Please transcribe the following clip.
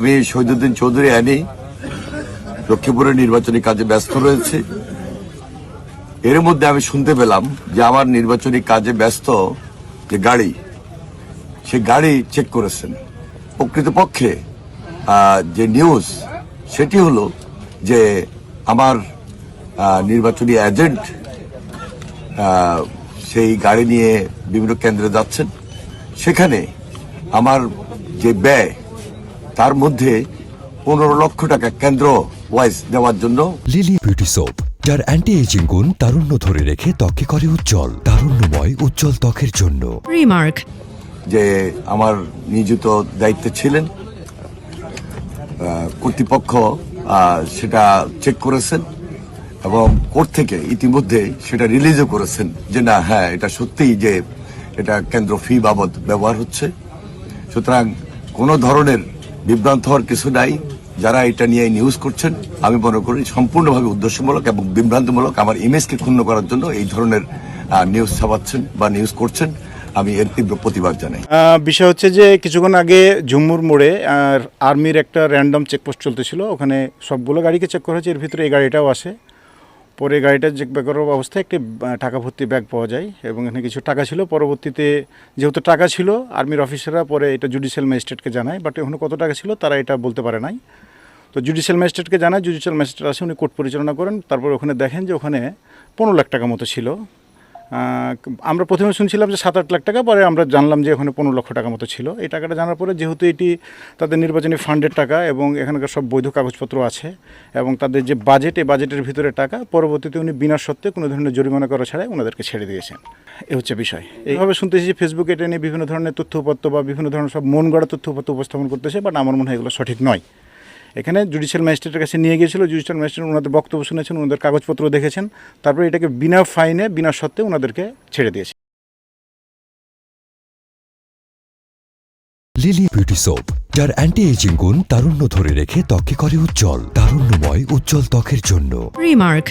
আমি শহীদুদ্দিন চৌধুরী আনি লক্ষ্মীপুরের নির্বাচনী কাজে ব্যস্ত রয়েছে। এর মধ্যে আমি শুনতে পেলাম যে আমার নির্বাচনী কাজে ব্যস্ত যে গাড়ি, সে গাড়ি চেক করেছেন। প্রকৃতপক্ষে যে নিউজ সেটি হলো যে আমার নির্বাচনী এজেন্ট সেই গাড়ি নিয়ে বিভিন্ন কেন্দ্রে যাচ্ছেন। সেখানে আমার যে ব্যয় তার মধ্যে 15 লক্ষ টাকা কেন্দ্র ওয়াইজ দেওয়ার জন্য। লিলি বিউটি সোপ, যার অ্যান্টি এজিং গুণ তারুণ্য ধরে রেখে ত্বকে করে উজ্জ্বল, তারুণ্যময় উজ্জ্বল ত্বকের জন্য। রিমার্ক যে আমার নিয়োজিত দায়িত্বে ছিলেন, কর্তৃপক্ষ সেটা চেক করেছেন এবং কোর্ট থেকে ইতিমধ্যে সেটা রিলিজও করেছেন যে না, হ্যাঁ, এটা সত্যিই যে এটা কেন্দ্র ফি বাবদ ব্যবহার হচ্ছে। সুতরাং কোনো ধরনের বিভ্রান্ত হওয়ার কিছু নাই। যারা এটা নিয়ে নিউজ করছেন, আমি মনে করি সম্পূর্ণভাবে উদ্দেশ্যমূলক এবং বিভ্রান্তমূলক, আমার ইমেজকে ক্ষুণ্ণ করার জন্য এই ধরনের নিউজ ছাপাচ্ছেন বা নিউজ করছেন। আমি এর তীব্র প্রতিবাদ জানাই। বিষয় হচ্ছে যে কিছুক্ষণ আগে ঝুমুর মোড়ে আর্মির একটা র্যান্ডম চেকপোস্ট চলতেছিল, ওখানে সবগুলো গাড়িকে চেক করা হয়েছে। এর ভিতরে এই গাড়িটাও আসে। পরে গাড়িটা চেক ব্যাক করার অবস্থায় একটি টাকা ভর্তি ব্যাগ পাওয়া যায় এবং এখানে কিছু টাকা ছিল। পরবর্তীতে যেহেতু টাকা ছিল, আর্মির অফিসাররা পরে এটা জুডিশিয়াল ম্যাজিস্ট্রেটকে জানায়, বাট ওখানে কত টাকা ছিল তারা এটা বলতে পারে নাই। তো জুডিশিয়াল ম্যাজিস্ট্রেটকে জানায়, জুডিশিয়াল ম্যাজিস্ট্রেট আসে, উনি কোর্ট পরিচালনা করেন। তারপর ওখানে দেখেন যে ওখানে 15 লাখ টাকা মতো ছিল। আমরা প্রথমে শুনছিলাম যে 7-8 লাখ টাকা, পরে আমরা জানলাম যে ওখানে 15 লক্ষ টাকা মতো ছিল। এই টাকাটা জানার পরে যেহেতু এটি তাদের নির্বাচনী ফান্ডের টাকা এবং এখানকার সব বৈধ কাগজপত্র আছে এবং তাদের যে বাজেট, এই বাজেটের ভিতরে টাকা, পরবর্তীতে উনি বিনা সত্ত্বে কোনো ধরনের জরিমানা করা ছাড়াই ওনাদেরকে ছেড়ে দিয়েছেন। এ হচ্ছে বিষয়। এইভাবে শুনতেছি যে ফেসবুকে এটা নিয়ে বিভিন্ন ধরনের তথ্যপত্র বা বিভিন্ন ধরনের সব মন গড়া তথ্যপত্র উপস্থাপন করতেছে, বাট আমার মনে হয় এগুলো সঠিক নয়। এখানে জুডিশিয়াল ম্যাজিস্ট্রেটের কাছে নিয়ে গিয়েছিল, জুডিশিয়াল ম্যাজিস্ট্রেট ওনাদের বক্তব্য শুনেছেন, ওনাদের কাগজপত্র দেখেছেন, তারপরে এটাকে বিনা ফাইনে বিনা সত্ত্বে ওনাদেরকে ছেড়ে দিয়েছে। লিলি বিউটি সোপ, যার অ্যান্টি এজিং গুণ তারুণ্য ধরে রেখে ত্বকে করে উজ্জ্বল, তারুণ্যময় উজ্জ্বল ত্বকের জন্য। রিমার্ক